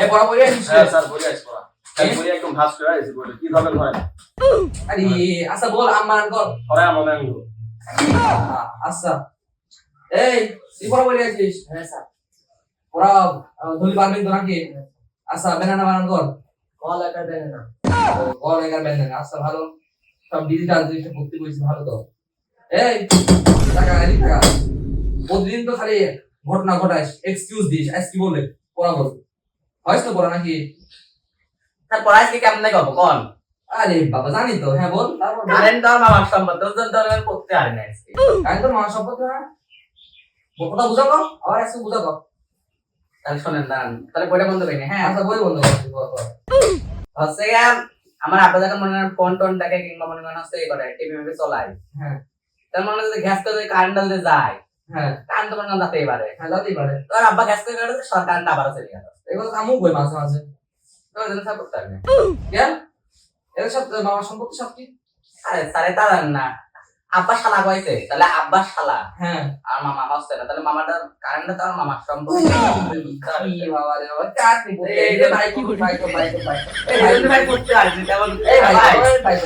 এ পড়া পড়ে আসিস হ্যাঁ স্যার বলে আসি পড়া তাই বলে একদম ভাস করে আসি বলে কি ধরবেন ধরেন আরে আচ্ছা বল আম্মান কর পরে আমার ম্যাঙ্গো আচ্ছা এই তুই পড়া পড়ে আসিস হ্যাঁ স্যার পড়া ধরি পারবেন তো নাকি আচ্ছা বেনানা বানান কর কল একটা দেন না কল এগার বেনানা আচ্ছা ভালো সব ডিজিটাল জিনিসটা পড়তে বলছি ভালো তো এই টাকা আনি টাকা প্রতিদিন তো খালি ঘটনা ঘটাইস এক্সকিউজ দিস আজ কি বলে পড়া বল হয়তো তো পড়া নাকি স্যার পড়াই কি কেমনে কব কোন আরে বাবা জানি তো হ্যাঁ বল তারপর জানেন তো আমার মামার সম্পর্ক তোর ধরনের করতে পারি না আজকে কাই তোর মা সম্পদ না কথা বুঝাবো আবার একটু বুঝাবো তাহলে শোনেন দাঁড়ান তাহলে বইটা বন্ধ করি হ্যাঁ আচ্ছা বই বন্ধ কর হচ্ছে গিয়া আমার আব্বা যখন মনে হয় ফোন টোন দেখে কিংবা মনে করেন হচ্ছে করে টিভি মিভি চলাই হ্যাঁ তার মনে হয় যদি গ্যাস করে কারেন্টটা যদি যায় হ্যাঁ কারেন্ট তো মনে হয় যেতেই পারে হ্যাঁ যাতেই পারে তোর আব্বা গ্যাস করে কারেন্ট সরকার আবার চলে গেল এগুলো আমু বই মাঝে মাঝে তো ওই জন্য সাপোর্ট করবে কেন এর সাথে মামার সম্পত্তি সব কি আরে তারে তার না আব্বা শালা কইছে তাহলে আব্বা শালা হ্যাঁ আর মামা হচ্ছে না তাহলে মামাটা কারেন্টটা তো আর মামার সম্পর্ক কি বাবা রে বাবা চাকরি করতে এই যে ভাই কি ভাই তো ভাই এই ভাই করতে আসবে তেমন এই ভাই ভাই